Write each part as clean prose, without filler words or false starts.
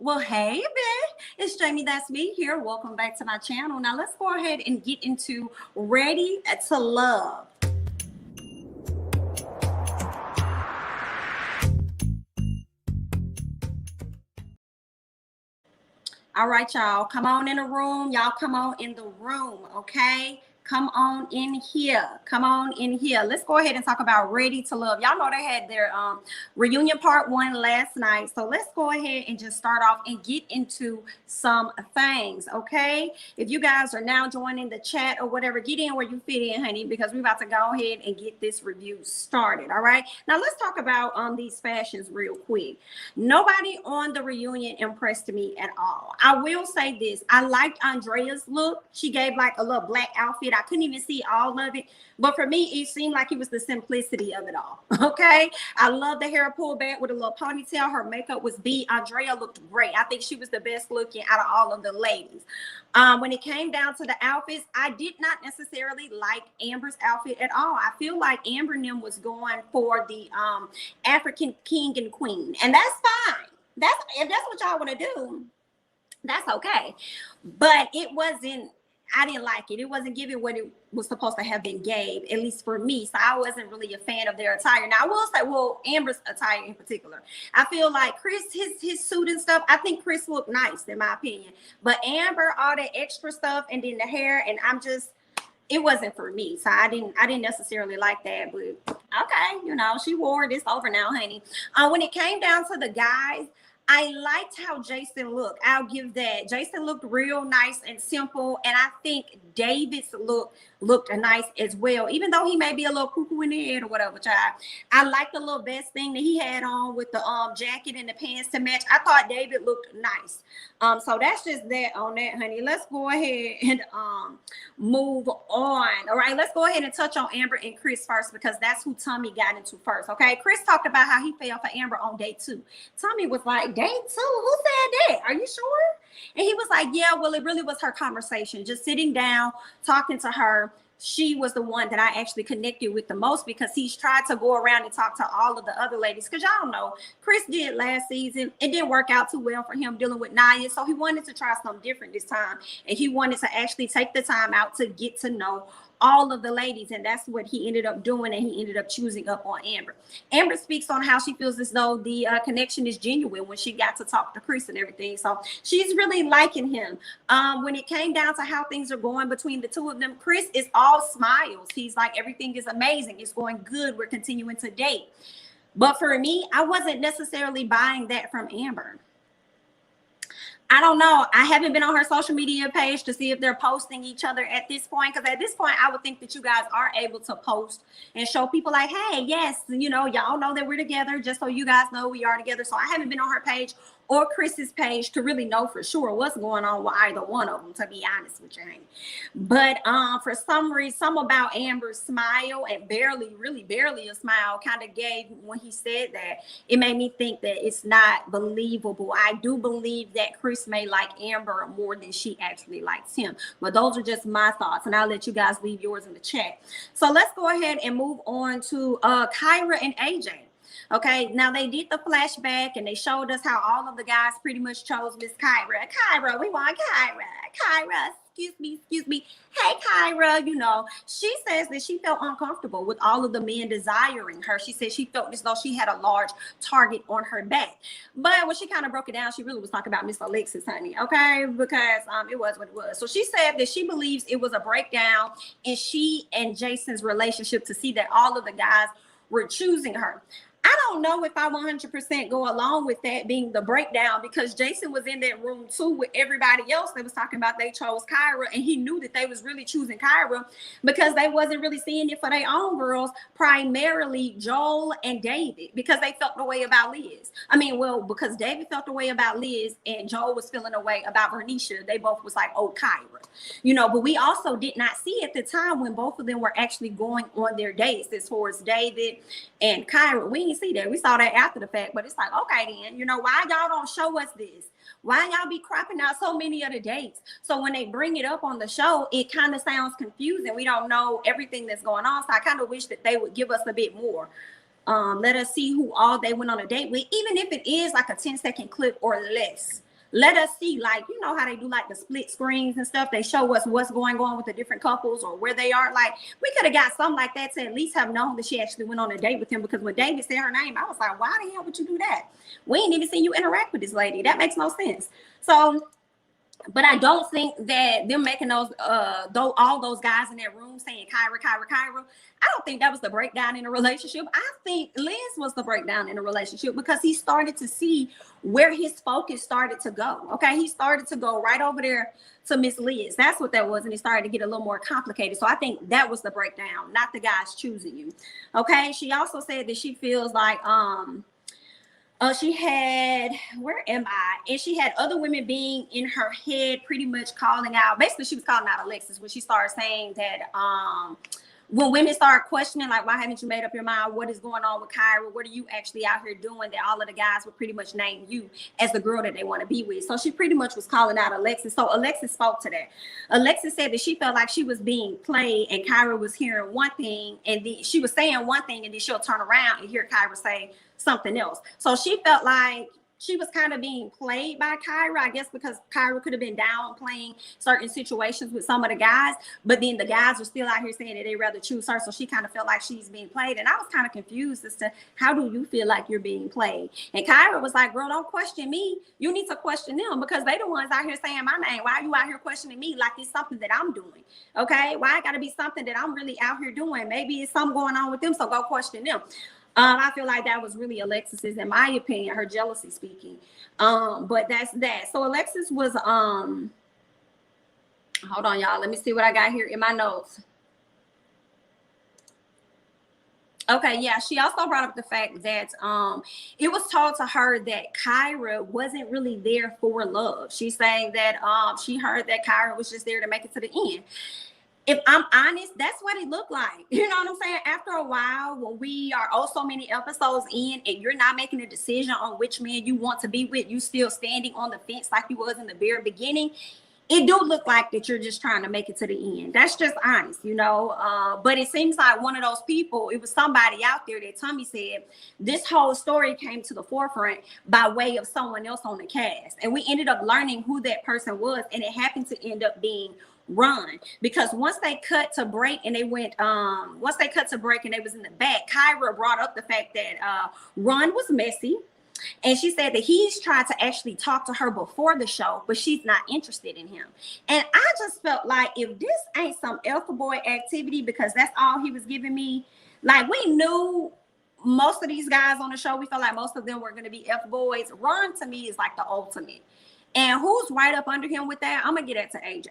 Well, hey, babe, it's Jamie. That's me here. Welcome back to my channel. Now, let's go ahead and get into Ready to Love. All right, y'all. Come on in the room. Y'all come on in the room, okay? Come on in here. Come on in here. Let's go ahead and talk about Ready to Love. Y'all know they had their reunion part 1 last night. So let's go ahead and just start off and get into some things, okay? If you guys are now joining the chat or whatever, get in where you fit in, honey, because we're about to go ahead and get this review started, all right? Now let's talk about these fashions real quick. Nobody on the reunion impressed me at all. I will say this. I liked Andrea's look. She gave like a little black outfit. I couldn't even see all of it, but for me it seemed like it was the simplicity of it all. Okay, I love the hair pulled back with a little ponytail. Her makeup was beat. Andrea looked great. I think she was the best looking out of all of the ladies. When it came down to the outfits, I did not necessarily like Amber's outfit at all. I feel like Amber Nim was going for the African king and queen, and that's fine. If that's what y'all want to do, that's okay, but it wasn't. I didn't like it. It wasn't giving what it was supposed to have been gave, at least for me. So I wasn't really a fan of their attire. Now I will say, well, Amber's attire in particular, I feel like Chris, his suit and stuff, I think Chris looked nice in my opinion. But Amber, all that extra stuff and then the hair, and it wasn't for me. So I didn't necessarily like that. But okay, you know, she wore it. It's over now, honey. When it came down to the guys, I liked how Jason looked. I'll give that. Jason looked real nice and simple. And I think David's look looked nice as well, even though he may be a little cuckoo in the head or whatever, child. I like the little vest thing that he had on with the jacket and the pants to match. I thought David looked nice. So that's just that on that, honey. Let's go ahead and move on. All right, let's go ahead and touch on Amber and Chris first, because that's who Tommy got into first. Okay, Chris talked about how he fell for Amber on day 2. Tommy was like, day 2? Who said that? Are you sure? And he was like, yeah, well, it really was her conversation, just sitting down, talking to her. She was the one that I actually connected with the most, because he's tried to go around and talk to all of the other ladies. Because y'all know, Chris did last season. It didn't work out too well for him dealing with Nia. So he wanted to try something different this time. And he wanted to actually take the time out to get to know all of the ladies, and that's what he ended up doing, and he ended up choosing up on Amber. Amber speaks on how she feels as though the connection is genuine when she got to talk to Chris and everything, so she's really liking him. When it came down to how things are going between the two of them, Chris is all smiles. He's like, everything is amazing, it's going good, we're continuing to date. But for me, I wasn't necessarily buying that from Amber. I don't know. I haven't been on her social media page to see if they're posting each other at this point. Because at this point, I would think that you guys are able to post and show people like, hey, yes, you know, y'all know that we're together, just so you guys know we are together. So I haven't been on her page or Chris's page to really know for sure what's going on with either one of them, to be honest with you. But for some reason, some about Amber's smile, and really barely a smile, kind of gave, when he said that, it made me think that it's not believable. I do believe that Chris may like Amber more than she actually likes him. But those are just my thoughts, and I'll let you guys leave yours in the chat. So let's go ahead and move on to Kyra and AJ. Okay, now they did the flashback and they showed us how all of the guys pretty much chose Miss Kyra. Kyra, we want Kyra, excuse me. Hey, Kyra, you know, she says that she felt uncomfortable with all of the men desiring her. She said she felt as though she had a large target on her back. But when she kind of broke it down, she really was talking about Miss Alexis, honey, okay? Because it was what it was. So she said that she believes it was a breakdown in she and Jason's relationship to see that all of the guys were choosing her. I don't know if I 100% go along with that being the breakdown, because Jason was in that room too with everybody else that was talking about they chose Kyra, and he knew that they was really choosing Kyra because they wasn't really seeing it for their own girls, primarily Joel and David, because they felt the way about Liz. I mean, well, because David felt the way about Liz and Joel was feeling the way about Vernisha. They both was like, oh, Kyra, you know. But we also did not see at the time when both of them were actually going on their dates, as far as David and Kyra. We didn't see that. We saw that after the fact, but it's like, okay, then, you know, why y'all don't show us this? Why y'all be cropping out so many of the dates? So when they bring it up on the show, it kind of sounds confusing. We don't know everything that's going on. So I kind of wish that they would give us a bit more. Let us see who all they went on a date with, even if it is like a 10-second clip or less. let us see, like, you know how they do like the split screens and stuff. They show us what's going on with the different couples or where they are. Like, we could have got something like that to at least have known that she actually went on a date with him, because when David said her name, I was like, why the hell would you do that? We ain't even seen you interact with this lady. That makes no sense. So, but I don't think that them making those all those guys in that room saying Kyra, Kyra, Kyra, I don't think that was the breakdown in a relationship. I think Liz was the breakdown in a relationship, because he started to see where his focus started to go. Okay, he started to go right over there to Miss Liz. That's what that was, and it started to get a little more complicated. So I think that was the breakdown, not the guys choosing you. Okay, she also said that she feels like she had, where am I? And she had other women being in her head, pretty much calling out. Basically, she was calling out Alexis when she started saying that when women start questioning, like, why haven't you made up your mind? What is going on with Kyra? What are you actually out here doing? That all of the guys would pretty much name you as the girl that they want to be with. So she pretty much was calling out Alexis. So Alexis spoke to that. Alexis said that she felt like she was being played, and Kyra was hearing one thing, and then she was saying one thing, and then she'll turn around and hear Kyra say something else. So she felt like she was kind of being played by Kyra, I guess, because Kyra could have been downplaying certain situations with some of the guys, but then the guys are still out here saying that they'd rather choose her. So she kind of felt like she's being played. And I was kind of confused as to, how do you feel like you're being played? And Kyra was like, girl, don't question me. You need to question them, because they the ones out here saying my name. Why are you out here questioning me like it's something that I'm doing? Okay, why it got to be something that I'm really out here doing? Maybe it's something going on with them, so go question them. I feel like that was really Alexis's, in my opinion, her jealousy speaking. But that's that. So Alexis was, hold on, y'all. Let me see what I got here in my notes. Okay, yeah, she also brought up the fact that it was told to her that Kyra wasn't really there for love. She's saying that she heard that Kyra was just there to make it to the end. If I'm honest, that's what it looked like. You know what I'm saying? After a while, when we are so many episodes in and you're not making a decision on which man you want to be with, you still standing on the fence like you was in the very beginning, it do look like that you're just trying to make it to the end. That's just honest, you know. But it seems like one of those people, it was somebody out there that Tommy said, this whole story came to the forefront by way of someone else on the cast. And we ended up learning who that person was, and it happened to end up being Ron, because once they cut to break and they went once they cut to break and they was in the back, Kyra brought up the fact that Ron was messy, and she said that he's tried to actually talk to her before the show, but she's not interested in him. And I just felt like, if this ain't some alpha boy activity, because that's all he was giving me. Like, we knew most of these guys on the show, we felt like most of them were going to be F boys. Ron, to me, is like the ultimate. And who's right up under him with that? I'm gonna get that to AJ.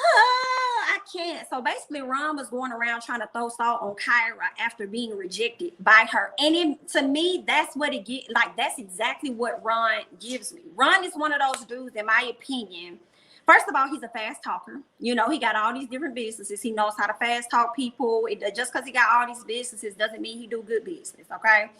I can't. So basically, Ron was going around trying to throw salt on Kyra after being rejected by her. And to me, that's what it get. Like, that's exactly what Ron gives me. Ron is one of those dudes, in my opinion. First of all, he's a fast talker. You know, he got all these different businesses. He knows how to fast talk people. Just because he got all these businesses doesn't mean he do good business. Okay,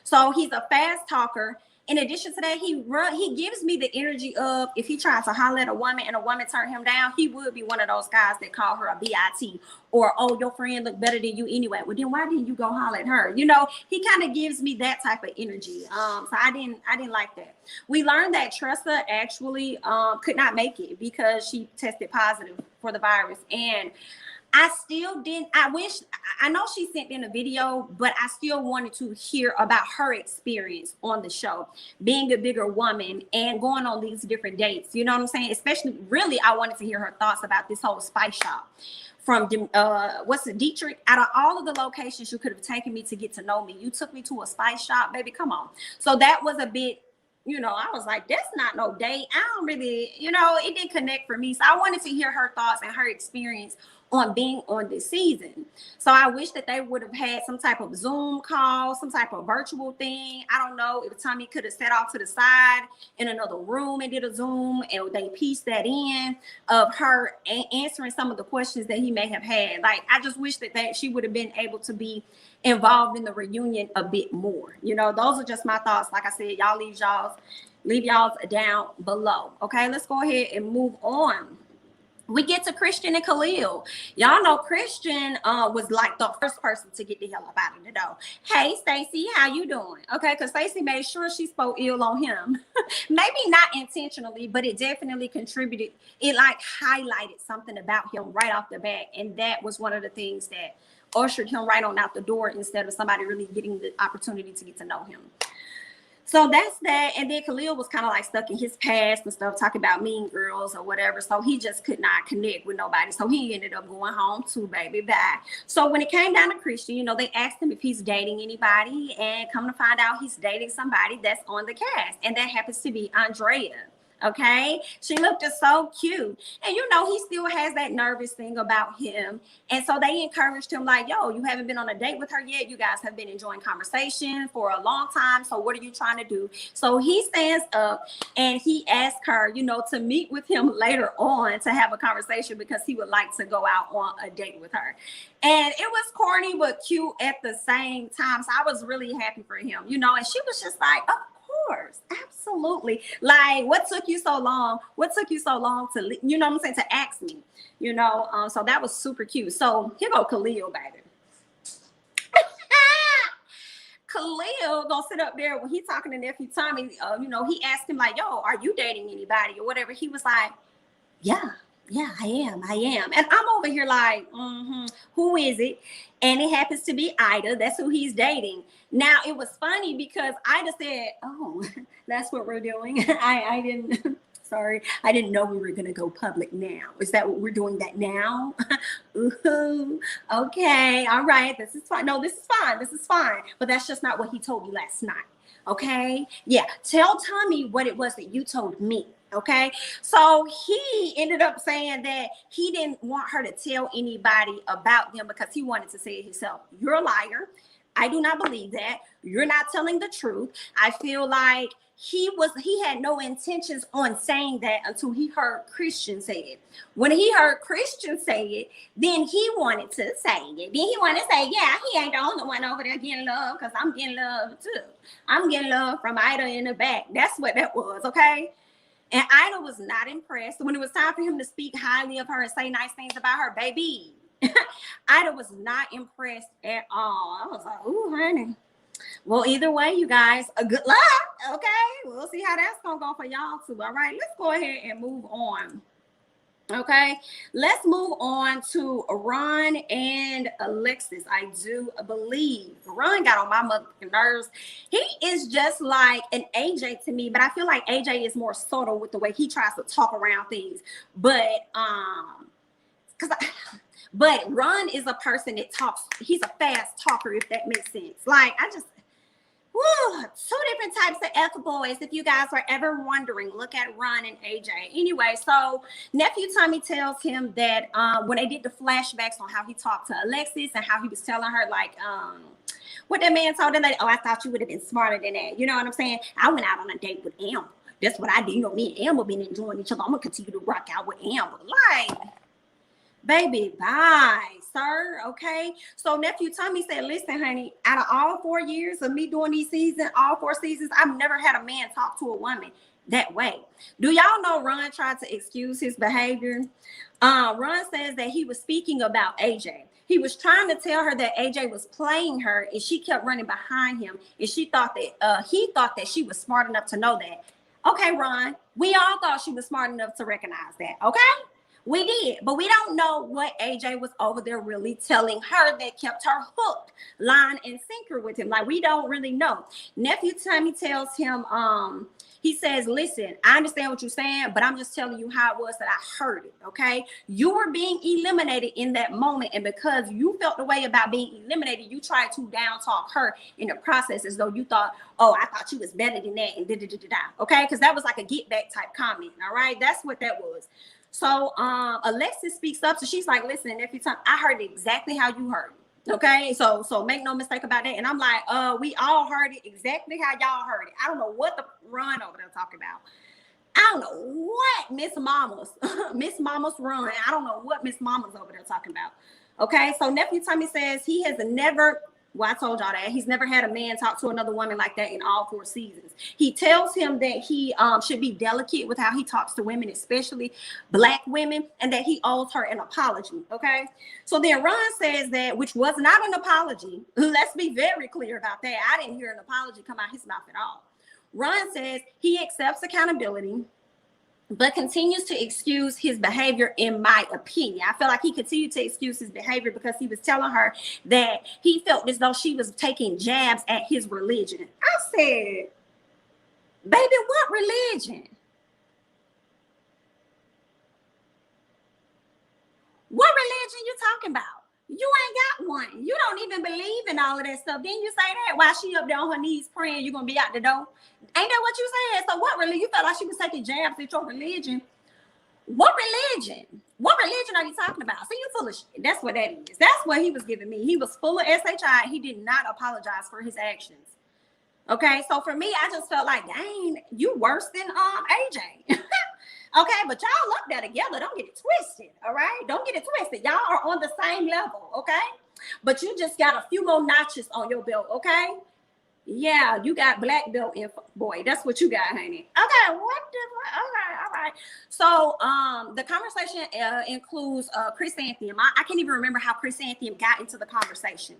so he's a fast talker. In addition to that, he gives me the energy of, if he tries to holler at a woman and a woman turn him down, he would be one of those guys that call her a BIT, or, oh, your friend look better than you anyway. Well, then why didn't you go holler at her? You know, he kind of gives me that type of energy. So I didn't like that. We learned that Tressa actually could not make it because she tested positive for the virus. And I know she sent in a video, but I still wanted to hear about her experience on the show, being a bigger woman and going on these different dates. You know what I'm saying? Especially, really, I wanted to hear her thoughts about this whole spice shop from Dietrich. Out of all of the locations you could have taken me to get to know me, you took me to a spice shop, baby. Come on. So that was a bit, you know, I was like, that's not no date. I don't really, you know, it didn't connect for me. So I wanted to hear her thoughts and her experience on being on this season. So I wish that they would have had some type of Zoom call, some type of virtual thing. I don't know if Tommy could have sat off to the side in another room and did a Zoom, and they pieced that in of her answering some of the questions that he may have had. Like, I just wish that she would have been able to be involved in the reunion a bit more. You know, those are just my thoughts. Like I said, y'all leave y'all's down below. Okay, let's go ahead and move on. We get to Christian and Khalil. Y'all know Christian was like the first person to get the hell up out of the door. Hey, Stacy, how you doing? Okay, because Stacy made sure she spoke ill on him. Maybe not intentionally, but it definitely contributed. It like highlighted something about him right off the bat. And that was one of the things that ushered him right on out the door instead of somebody really getting the opportunity to get to know him. So that's that. And then Khalil was kind of like stuck in his past and stuff, talking about mean girls or whatever. So he just could not connect with nobody. So he ended up going home too, baby. Bye. So when it came down to Christian, you know, they asked him if he's dating anybody, and come to find out he's dating somebody that's on the cast. And that happens to be Andrea. Okay, she looked just so cute, and you know he still has that nervous thing about him, and so they encouraged him like, yo, you haven't been on a date with her yet, you guys have been enjoying conversation for a long time, so what are you trying to do? So he stands up and he asked her, you know, to meet with him later on to have a conversation because he would like to go out on a date with her. And it was corny but cute at the same time, so I was really happy for him, you know. And she was just like, oh, course, absolutely. Like, what took you so long? What took you so long to, you know what I'm saying, to ask me, you know? So that was super cute. So here go Khalil, baby. Khalil gonna sit up there when he talking to Nephew Tommy. You know, he asked him like, "Yo, are you dating anybody or whatever?" He was like, "Yeah, I am." And I'm over here like, who is it? And it happens to be Ida. That's who he's dating. Now, it was funny because Ida said, oh, that's what we're doing. I didn't, sorry, I didn't know we were going to go public now. Is that what we're doing that now? Ooh, okay, all right, this is fine. No, this is fine. But that's just not what he told me last night. Okay, yeah, tell Tommy what it was that you told me. Okay, so he ended up saying that he didn't want her to tell anybody about them because he wanted to say it himself. You're a liar. I do not believe that. You're not telling the truth. I feel like he had no intentions on saying that until he heard Christian say it. When he heard Christian say it, then he wanted to say it. Then he wanted to say, yeah, he ain't the only one over there getting love because I'm getting love too. I'm getting love from Ida in the back. That's what that was, okay? And Ida was not impressed. When it was time for him to speak highly of her and say nice things about her, baby, Ida was not impressed at all. I was like, ooh, honey. Well, either way, you guys, good luck, okay? We'll see how that's going to go for y'all too, all right? Let's go ahead and move on. Okay, let's move on to Ron and Alexis. I do believe Ron got on my motherfucking nerves. He is just like an AJ to me, but I feel like AJ is more subtle with the way he tries to talk around things. But but Ron is a person that talks. He's a fast talker, if that makes sense. Like, two different types of F-boys, if you guys were ever wondering. Look at Ron and AJ. Anyway, so Nephew Tommy tells him that when they did the flashbacks on how he talked to Alexis and how he was telling her, like, what that man told him, like, oh, I thought you would have been smarter than that. You know what I'm saying? I went out on a date with Amber. That's what I did. You know, me and Amber been enjoying each other. I'm going to continue to rock out with Amber. Like, baby, bye, sir. Okay. So Nephew Tommy said, listen, honey, out of all 4 years of me doing these seasons, all 4 seasons, I've never had a man talk to a woman that way. Do y'all know Ron tried to excuse his behavior? Ron says that he was speaking about AJ. He was trying to tell her that AJ was playing her, and she kept running behind him, and she thought that he thought that she was smart enough to know that. Okay, Ron, we all thought she was smart enough to recognize that. Okay. We did, but we don't know what AJ was over there really telling her that kept her hooked, line and sinker with him. Like, we don't really know. Nephew Tommy tells him, he says, listen, I understand what you're saying, but I'm just telling you how it was that I heard it, okay? You were being eliminated in that moment, and because you felt the way about being eliminated, you tried to down talk her in the process as though you thought, oh, I thought you was better than that, and da-da-da-da-da, okay? Because that was like a get back type comment, all right? That's what that was. So Alexis speaks up. So she's like, listen, Nephew Tommy, I heard exactly how you heard it. Okay. So make no mistake about that. And I'm like, we all heard it exactly how y'all heard it. I don't know what the Ron over there talking about. I don't know what Miss Mama's Ron. I don't know what Miss Mama's over there talking about. Okay. So Nephew Tommy says he has never Well, I told y'all that. He's never had a man talk to another woman like that in all 4 seasons. He tells him that he should be delicate with how he talks to women, especially black women, and that he owes her an apology, okay? So then Ron says that, which was not an apology. Let's be very clear about that. I didn't hear an apology come out his mouth at all. Ron says he accepts accountability, but continues to excuse his behavior, in my opinion. I feel like he continued to excuse his behavior because he was telling her that he felt as though she was taking jabs at his religion. I said, baby, what religion? What religion you talking about? You ain't got one. You don't even believe in all of that stuff. Then you say that while she up there on her knees praying, you're going to be out the door. Ain't that what you said? So what religion? You felt like she was taking jabs at your religion. What religion? What religion are you talking about? See, you full of shit. That's what that is. That's what he was giving me. He was full of SHI. He did not apologize for his actions. Okay, so for me, I just felt like, dang, you worse than AJ. Okay, but y'all up there together. Don't get it twisted, all right? Don't get it twisted. Y'all are on the same level, okay? But you just got a few more notches on your belt, okay? Yeah, you got black belt in, boy. That's what you got, honey. Okay, what the? Okay, all right. So, the conversation includes Chrysanthemum. I can't even remember how Chrysanthemum got into the conversation.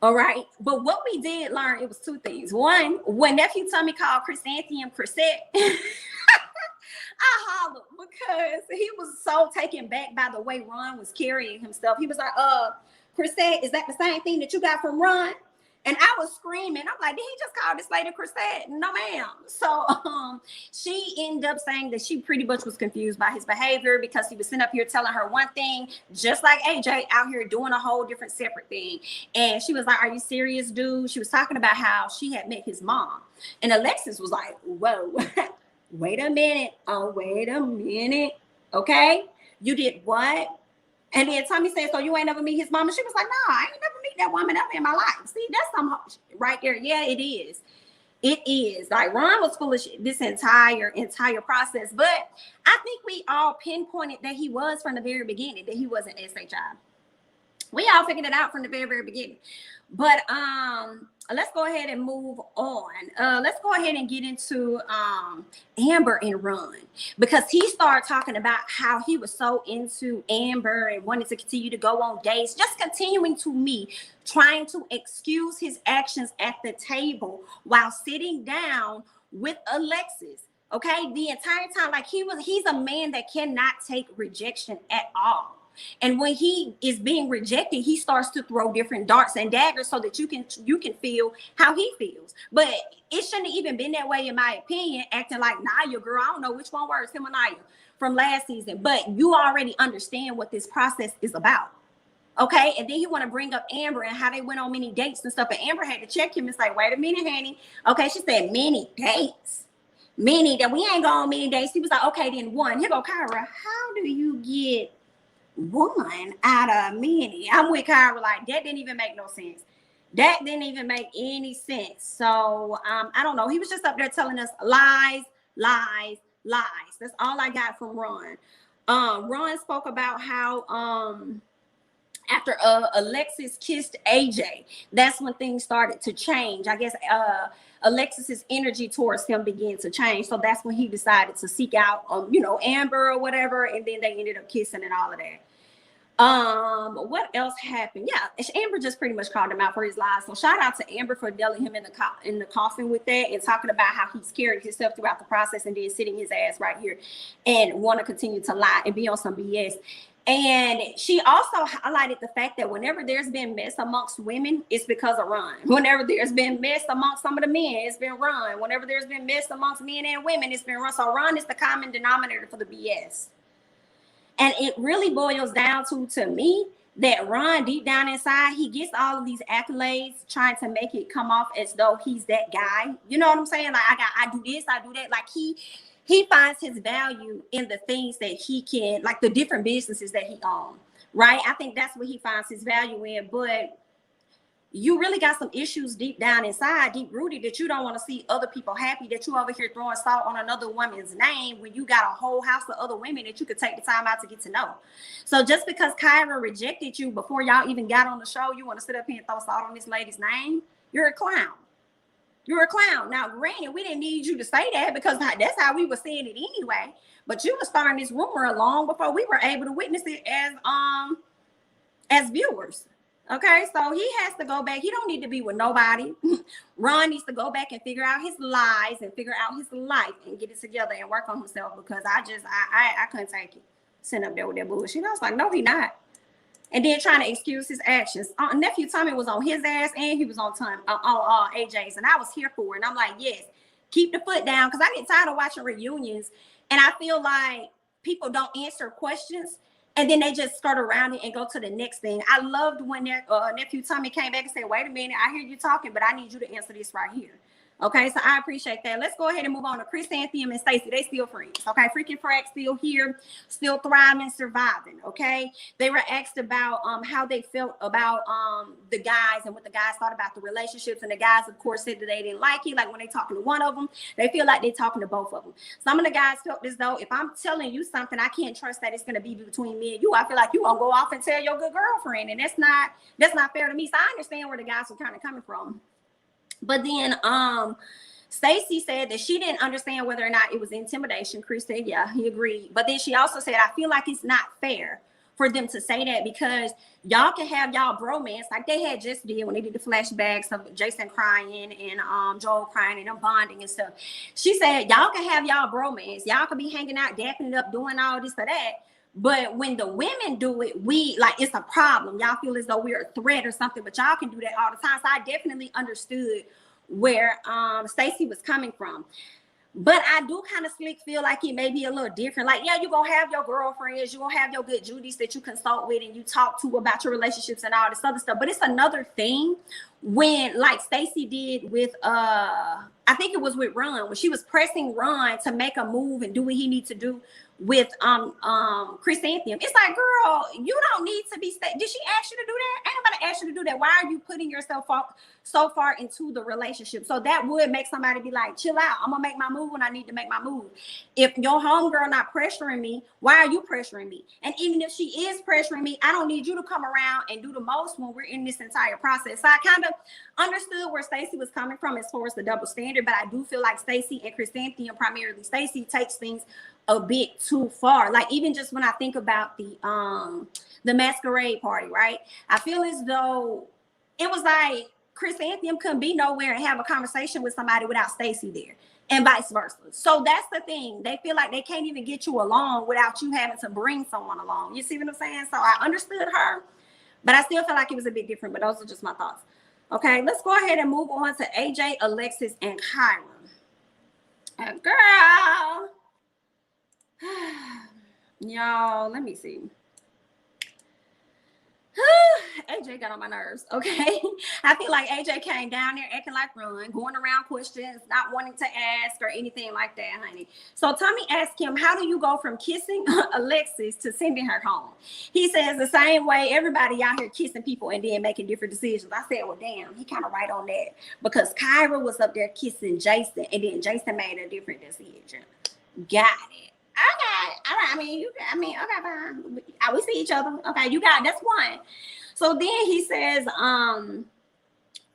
All right, but what we did learn, it was 2 things. One, when Nephew Tommy called Chrysanthemum Chrisette, I hollered because he was so taken back by the way Ron was carrying himself. He was like, Chrisette, is that the same thing that you got from Ron? And I was screaming. I'm like, did he just call this lady Chrisette? No, ma'am. So she ended up saying that she pretty much was confused by his behavior because he was sitting up here telling her one thing, just like AJ out here doing a whole different separate thing. And she was like, are you serious, dude? She was talking about how she had met his mom. And Alexis was like, whoa, wait a minute. Oh, wait a minute. Okay. You did what? And then Tommy said, so you ain't never meet his mom? And she was like, no, I ain't never meet that woman ever in my life. See, that's some right there. Yeah, it is. It is. Like, Ron was full of shit this entire process. But I think we all pinpointed that he was from the very beginning, that he wasn't SHI. We all figured it out from the very, very beginning. But let's go ahead and move on. Let's go ahead and get into Amber and Ron, because he started talking about how he was so into Amber and wanted to continue to go on dates, just continuing to me, trying to excuse his actions at the table while sitting down with Alexis. Okay, the entire time, like he's a man that cannot take rejection at all. And when he is being rejected, he starts to throw different darts and daggers so that you can feel how he feels. But it shouldn't have even been that way, in my opinion, acting like Naya, girl. I don't know which one worse, him or Naya from last season. But you already understand what this process is about. Okay, and then he want to bring up Amber and how they went on many dates and stuff. And Amber had to check him and say, wait a minute, honey. Okay, she said many dates. Many that we ain't going on many dates. He was like, okay, then one. Here go Kyra. How do you get one out of many? I'm with Kyra, like that didn't even make no sense. That didn't even make any sense. So I don't know. He was just up there telling us lies, lies, lies. That's all I got from Ron. Ron spoke about how after Alexis kissed AJ, that's when things started to change. I guess Alexis's energy towards him began to change. So that's when he decided to seek out, Amber or whatever. And then they ended up kissing and all of that. What else happened? Yeah, Amber just pretty much called him out for his lies. So shout out to Amber for nailing him in the coffin with that and talking about how he's carried himself throughout the process and then sitting his ass right here and want to continue to lie and be on some BS. And she also highlighted the fact that whenever there's been mess amongst women, it's because of Ron. Whenever there's been mess amongst some of the men, it's been Ron. Whenever there's been mess amongst men and women, it's been Ron. So Ron is the common denominator for the BS. And it really boils down to me, that Ron, deep down inside, he gets all of these accolades, trying to make it come off as though he's that guy. You know what I'm saying? Like, I do this, I do that. Like, he finds his value in the things that he can, like the different businesses that he owns, right? I think that's what he finds his value in. But you really got some issues deep down inside, deep rooted, that you don't want to see other people happy, that you over here throwing salt on another woman's name when you got a whole house of other women that you could take the time out to get to know. So just because Kyra rejected you before y'all even got on the show, you want to sit up here and throw salt on this lady's name? You're a clown. You're a clown. Now, granted, we didn't need you to say that because that's how we were seeing it anyway. But you were starting this rumor long before we were able to witness it as viewers. Okay, so he has to go back. He don't need to be with nobody. Ron needs to go back and figure out his lies and figure out his life and get it together and work on himself, because I couldn't take it. Sitting up there with that bullshit. I was like, no, he not. And then trying to excuse his actions. Nephew Tommy was on his ass and he was on AJ's, and I was here for it. And I'm like, yes, keep the foot down, because I get tired of watching reunions, and I feel like people don't answer questions. And then they just skirt around it and go to the next thing. I loved when Nephew Tommy came back and said, wait a minute, I hear you talking, but I need you to answer this right here. Okay, so I appreciate that. Let's go ahead and move on to Chrysanthemum and Stacy. They still friends. Okay, freaking frack still here, still thriving, surviving. Okay, they were asked about how they felt about the guys and what the guys thought about the relationships, and the guys, of course, said that they didn't like it. Like when they talking to one of them, they feel like they're talking to both of them. Some of the guys felt as though if I'm telling you something, I can't trust that it's going to be between me and you. I feel like you gonna go off and tell your good girlfriend, and that's not fair to me. So I understand where the guys are kind of coming from. But then Stacy said that she didn't understand whether or not it was intimidation. Chris said, yeah, he agreed. But then she also said, I feel like it's not fair for them to say that, because y'all can have y'all bromance like they had just did when they did the flashbacks of Jason crying and Joel crying and them bonding and stuff. She said, y'all can have y'all bromance. Y'all can be hanging out, dapping it up, doing all this or that. But when the women do it, it's a problem. Y'all feel as though we're a threat or something, but y'all can do that all the time. So I definitely understood where Stacy was coming from. But I do kind of feel like it may be a little different. Like, yeah, you're going to have your girlfriends, you're going to have your good Judies that you consult with and you talk to about your relationships and all this other stuff. But it's another thing when, like Stacy did with, I think it was with Ron, when she was pressing Ron to make a move and do what he needs to do with Chrysanthemum. It's like, girl, you don't need to be did she ask you to do that? Ain't nobody asked you to do that. Why are you putting yourself so far into the relationship? So that would make somebody be like, chill out, I'm gonna make my move when I need to make my move. If your homegirl not pressuring me, why are you pressuring me? And even if she is pressuring me, I don't need you to come around and do the most when we're in this entire process. So I kind of understood where Stacy was coming from as far as the double standard, but I do feel like Stacy and Chrysanthemum, primarily Stacy, takes things a bit too far. Like even just when I think about the masquerade party, right? I feel as though it was like Chrysanthemum couldn't be nowhere and have a conversation with somebody without Stacy there, and vice versa. So that's the thing. They feel like they can't even get you along without you having to bring someone along. You see what I'm saying? So I understood her, but I still feel like it was a bit different. But those are just my thoughts. Okay, let's go ahead and move on to AJ, Alexis, and Kyra. Girl. Y'all, let me see. AJ got on my nerves. Okay, I feel like AJ came down there acting like Ron, going around questions, not wanting to ask or anything like that, honey. So Tommy asked him, how do you go from kissing Alexis to sending her home? He says the same way everybody out here kissing people and then making different decisions. I said, well, damn, he kind of right on that, because Kyra was up there kissing Jason and then Jason made a different decision. Got it. Okay, all right. Okay, fine. We see each other. Okay, you got it. That's one. So then he says,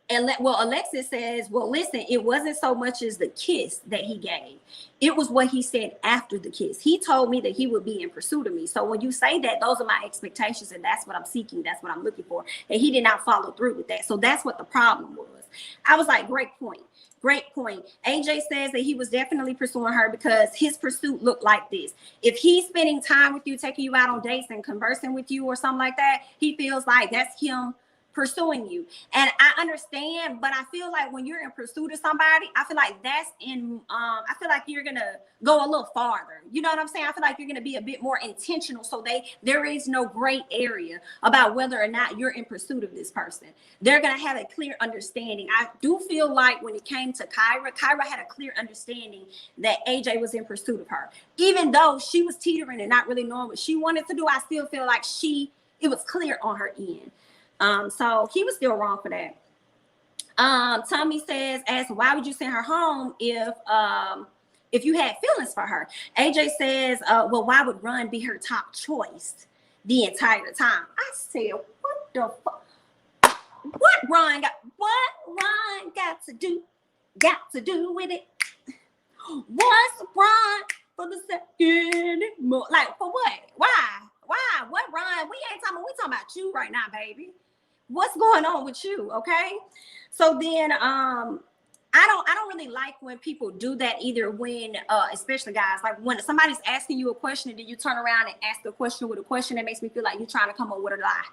Alexis says, well, listen, it wasn't so much as the kiss that he gave. It was what he said after the kiss. He told me that he would be in pursuit of me. So when you say that, those are my expectations, and that's what I'm seeking. That's what I'm looking for. And he did not follow through with that. So that's what the problem was. I was like, great point. Great point. AJ says that he was definitely pursuing her because his pursuit looked like this. If he's spending time with you, taking you out on dates and conversing with you or something like that, he feels like that's him pursuing you. And I understand, but I feel like when you're in pursuit of somebody, I feel like that's I feel like you're gonna go a little farther. You know what I'm saying? I feel like you're gonna be a bit more intentional, so there is no gray area about whether or not you're in pursuit of this person. They're gonna have a clear understanding. I do feel like when it came to Kyra had a clear understanding that AJ was in pursuit of her. Even though she was teetering and not really knowing what she wanted to do, I still feel like it was clear on her end. So he was still wrong for that. Tommy says, "As why would you send her home if you had feelings for her?" AJ says, "Well, why would Ron be her top choice the entire time?" I said, "What the fuck? What Ron got to do with it? What's Ron for the second? Like for what? Why? What Ron? We talking about you right now, baby. What's going on with you? Okay." So then I don't really like when people do that either, when especially guys, like when somebody's asking you a question and then you turn around and ask a question with a question, that makes me feel like you're trying to come up with a lie.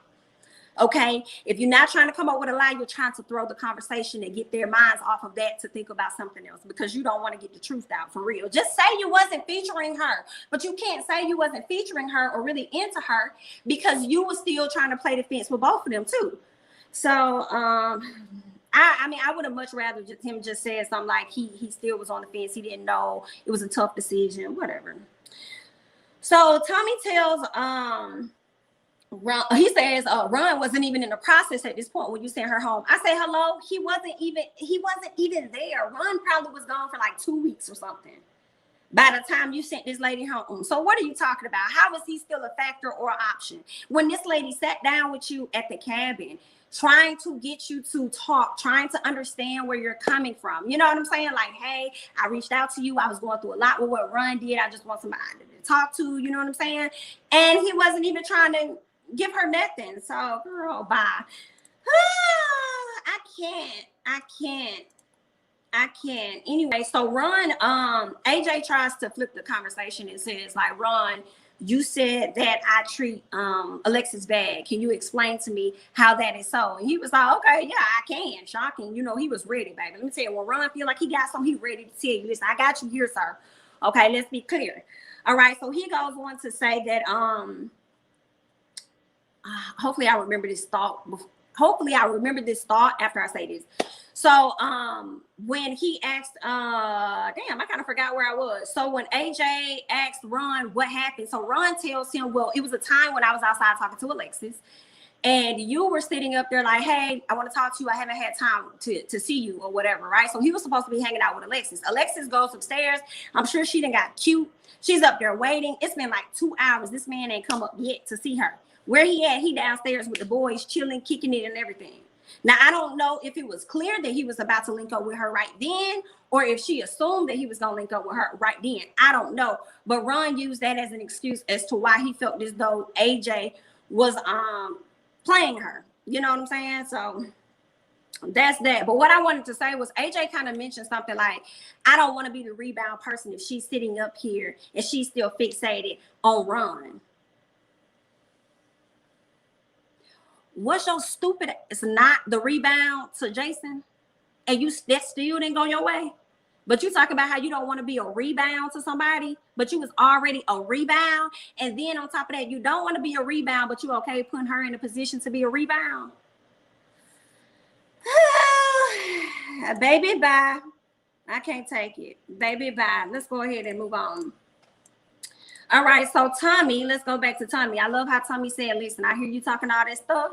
Okay, if you're not trying to come up with a lie, you're trying to throw the conversation and get their minds off of that to think about something else, because you don't want to get the truth out for real. Just say you wasn't featuring her, but you can't say you wasn't featuring her or really into her, because you were still trying to play the fence with both of them too. So I mean, I would have much rather him just said something like he still was on the fence, he didn't know, it was a tough decision, whatever. So Tommy tells Ron, he says, Ron wasn't even in the process at this point when you sent her home. I say, hello, he wasn't even there. Ron probably was gone for like 2 weeks or something by the time you sent this lady home. So what are you talking about? How is he still a factor or option when this lady sat down with you at the cabin, trying to get you to talk, trying to understand where you're coming from? You know what I'm saying? Like, hey, I reached out to you. I was going through a lot with what Ron did. I just want somebody to talk to. You know what I'm saying? And he wasn't even trying to give her nothing. So, girl, bye. I can't. Anyway, so Ron, AJ tries to flip the conversation and says, like, Ron, you said that I treat Alexis bad. Can you explain to me how that is so? And he was like, okay, yeah, I can. Shocking. You know, he was ready, baby. Let me tell you, when Ron feel like he got something, he ready to tell you, listen, I got you here, sir. Okay, let's be clear. All right, so he goes on to say that hopefully I remember this thought after I say this. So when he asked, damn, I kind of forgot where I was. So when AJ asked Ron what happened, so Ron tells him, well, it was a time when I was outside talking to Alexis, and you were sitting up there like, hey, I want to talk to you. I haven't had time to see you or whatever, right? So he was supposed to be hanging out with Alexis. Alexis goes upstairs. I'm sure she done got cute. She's up there waiting. It's been like 2 hours. This man ain't come up yet to see her. Where he at? He downstairs with the boys, chilling, kicking it and everything. Now, I don't know if it was clear that he was about to link up with her right then, or if she assumed that he was going to link up with her right then. I don't know. But Ron used that as an excuse as to why he felt as though AJ was playing her. You know what I'm saying? So that's that. But what I wanted to say was AJ kind of mentioned something like, I don't want to be the rebound person if she's sitting up here and she's still fixated on Ron. What's your stupid? It's not the rebound to Jason, and that still didn't go your way. But you talk about how you don't want to be a rebound to somebody, but you was already a rebound, and then on top of that, you don't want to be a rebound, but you okay putting her in a position to be a rebound. Baby, bye. I can't take it. Baby, bye. Let's go ahead and move on. All right, so Tommy, let's go back to Tommy. I love how Tommy said, listen, I hear you talking all that stuff.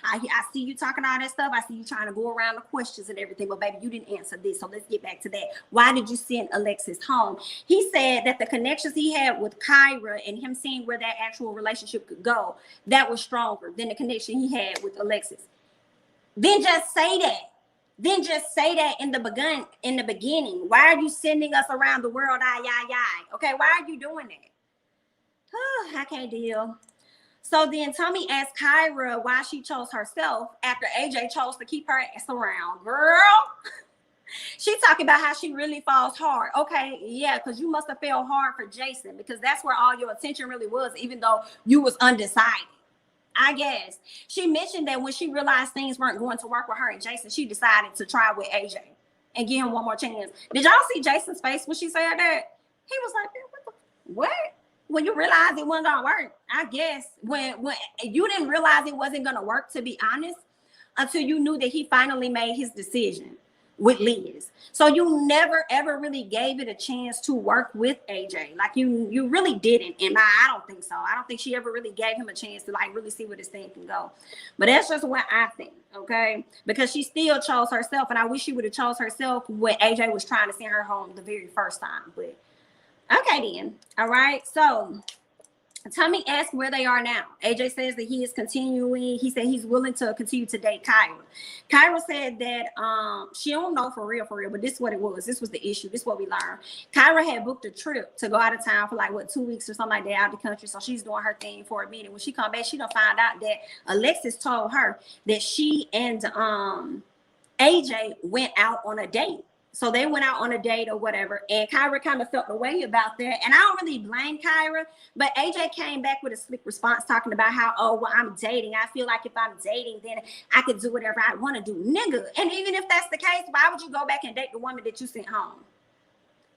I see you talking all that stuff. I see you trying to go around the questions and everything, but baby, you didn't answer this. So let's get back to that. Why did you send Alexis home? He said that the connections he had with Kyra and him seeing where that actual relationship could go, that was stronger than the connection he had with Alexis. Then just say that. Then just say that in the beginning. Why are you sending us around the world? Okay, why are you doing that? Oh, I can't deal. So then Tommy asked Kyra why she chose herself after AJ chose to keep her ass around. Girl, she talking about how she really falls hard. Okay, yeah, because you must have fell hard for Jason, because that's where all your attention really was, even though you was undecided. I guess she mentioned that when she realized things weren't going to work with her and Jason, she decided to try with AJ and give him one more chance. Did y'all see Jason's face when she said that? He was like, what? When you realized it wasn't gonna work, I guess when you didn't realize it wasn't gonna work, to be honest, until you knew that he finally made his decision. with Liz. So you never ever really gave it a chance to work with AJ. Like you really didn't. And I don't think so. I don't think she ever really gave him a chance to like really see where this thing can go. But that's just what I think, okay? Because she still chose herself, and I wish she would have chose herself when AJ was trying to send her home the very first time. But okay then. All right. So Tommy asked where they are now. AJ says that he is continuing. He said he's willing to continue to date Kyra. Kyra said that she don't know for real, but this is what it was. This was the issue. This is what we learned. Kyra had booked a trip to go out of town for like, 2 weeks or something like that, out of the country. So she's doing her thing for a minute. When she come back, she done find out that Alexis told her that she and AJ went out on a date. So they went out on a date or whatever, and Kyra kind of felt the way about that. And I don't really blame Kyra, but AJ came back with a slick response talking about how, oh, well, I'm dating. I feel like if I'm dating, then I could do whatever I want to do, nigga. And even if that's the case, why would you go back and date the woman that you sent home?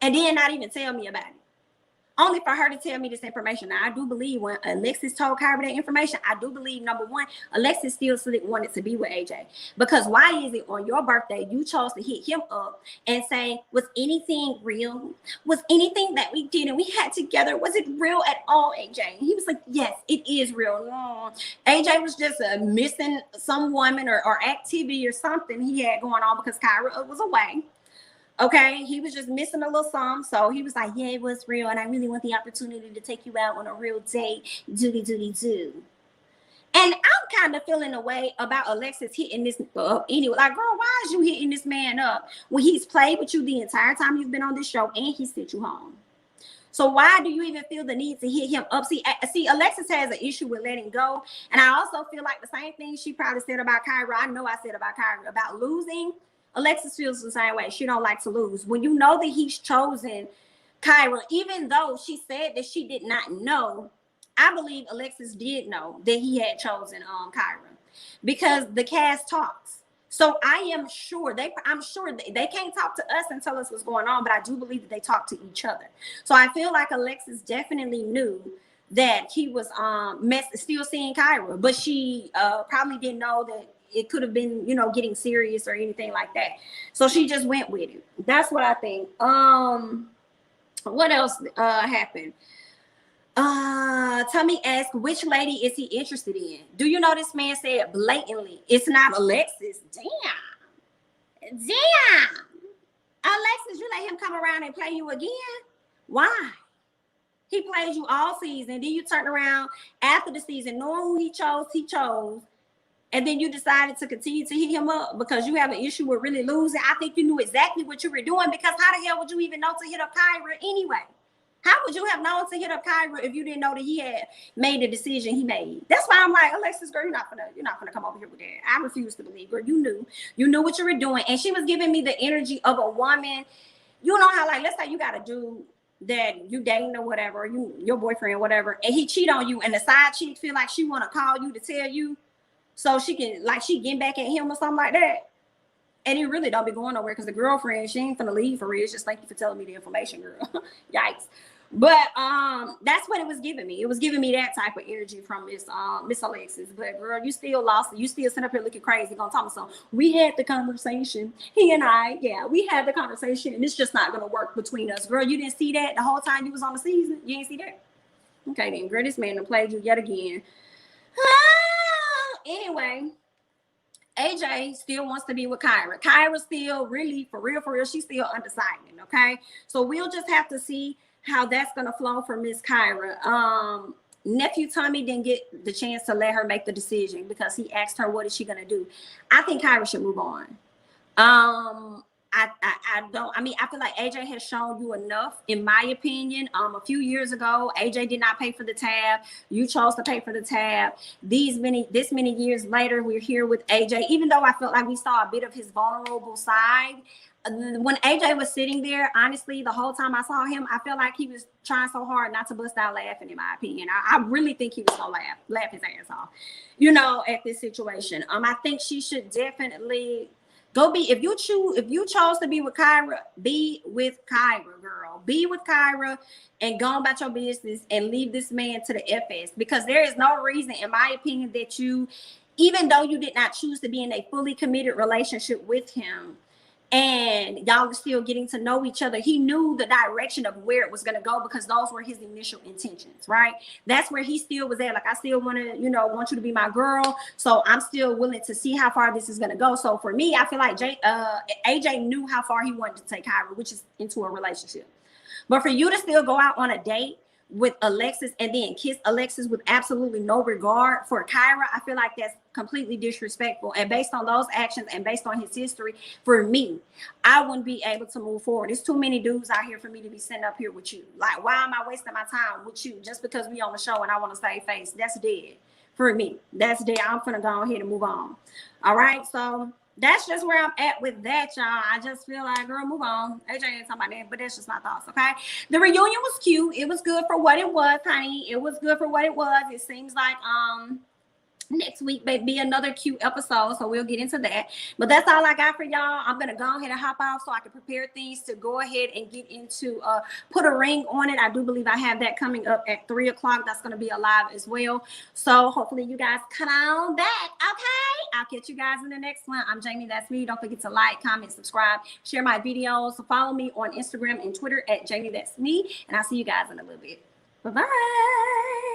And then not even tell me about it? Only for her to tell me this information. Now, I do believe when Alexis told Kyra that information, I do believe, number one, Alexis still wanted to be with AJ. Because why is it on your birthday you chose to hit him up and say, was anything real? Was anything that we did and we had together, was it real at all, AJ? And he was like, yes, it is real. No. AJ was just missing some woman or activity or something he had going on because Kyra was away. Okay, he was just missing a little something. So he was like, yeah, it was real. And I really want the opportunity to take you out on a real date. Do. And I'm kind of feeling a way about Alexis hitting this up anyway. Like, girl, why is you hitting this man up when he's played with you the entire time you've been on this show and he sent you home? So why do you even feel the need to hit him up? See, Alexis has an issue with letting go. And I also feel like the same thing she probably said about Kyra. I know I said about Kyra about losing. Alexis feels the same way. She don't like to lose. When you know that he's chosen Kyra, even though she said that she did not know, I believe Alexis did know that he had chosen Kyra because the cast talks. So I am sure I'm sure they can't talk to us and tell us what's going on, but I do believe that they talk to each other. So I feel like Alexis definitely knew that he was still seeing Kyra, but she probably didn't know that it could have been, getting serious or anything like that. So she just went with it. That's what I think. What else happened? Tommy asked, which lady is he interested in? Do you know this man said blatantly, it's not Alexis? Damn. Alexis, you let him come around and play you again? Why? He played you all season. Then you turn around after the season, knowing who he chose. And then you decided to continue to hit him up because you have an issue with really losing. I think you knew exactly what you were doing, because how the hell would you even know to hit up Kyra anyway? How would you have known to hit up Kyra if you didn't know that he had made the decision he made? That's why I'm like, Alexis, girl, you're not gonna come over here with that. I refuse to believe, girl. You knew what you were doing. And she was giving me the energy of a woman. You know how, like, let's say you got a dude that you dating or whatever, your boyfriend or whatever, and he cheat on you, and the side chick feel like she want to call you to tell you, so she can, like, she getting back at him or something like that. And it really don't be going nowhere because the girlfriend, she ain't finna leave for real. It's just, thank you for telling me the information, girl. Yikes. But that's what it was giving me. It was giving me that type of energy from Miss Alexis. But girl, you still lost it. You still sitting up here looking crazy. Gonna tell me something. We had the conversation. He and I, we had the conversation, and it's just not gonna work between us. Girl, you didn't see that the whole time you was on the season? You didn't see that? Okay then, girl, this man done played you yet again. Anyway, AJ still wants to be with Kyra. Kyra still really, for real, she's still undecided, okay? So we'll just have to see how that's going to flow for Miss Kyra. Nephew Tommy didn't get the chance to let her make the decision because he asked her, what is she going to do? I think Kyra should move on. I feel like AJ has shown you enough, in my opinion. A few years ago, AJ did not pay for the tab. You chose to pay for the tab. This many years later, we're here with AJ, even though I felt like we saw a bit of his vulnerable side. When AJ was sitting there, honestly, the whole time I saw him, I felt like he was trying so hard not to bust out laughing, in my opinion. I really think he was gonna laugh his ass off, at this situation. I think she should definitely if you chose to be with Kyra, be with Kyra, girl. Be with Kyra and go about your business and leave this man to the FS, because there is no reason, in my opinion, that you, even though you did not choose to be in a fully committed relationship with him, and y'all were still getting to know each other. He knew the direction of where it was going to go because those were his initial intentions, right? That's where he still was at. Like, I still want to, want you to be my girl. So I'm still willing to see how far this is going to go. So for me, I feel like AJ knew how far he wanted to take Kyra, which is into a relationship. But for you to still go out on a date with Alexis and then kiss Alexis with absolutely no regard for Kyra, I feel like that's completely disrespectful. And based on those actions and based on his history, for me, I wouldn't be able to move forward. There's too many dudes out here for me to be sitting up here with you. Like, why am I wasting my time with you just because we on the show and I want to save face? That's dead for me. That's dead. I'm gonna go ahead and move on. All right, so that's just where I'm at with that, y'all. I just feel like, girl, move on. AJ ain't talking about that, but that's just my thoughts, okay? The reunion was cute. It was good for what it was, honey. It was good for what it was. It seems like next week may be another cute episode, so we'll get into that. But that's all I got for y'all. I'm gonna go ahead and hop off so I can prepare things to go ahead and get into put a ring on it. I do believe I have that coming up at 3 o'clock. That's gonna be a live as well. So hopefully you guys come on back. Okay, I'll catch you guys in the next one. I'm Jamie, that's me. Don't forget to like, comment, subscribe, share my videos. So follow me on Instagram and Twitter at Jamie, that's me. And I'll see you guys in a little bit. Bye-bye.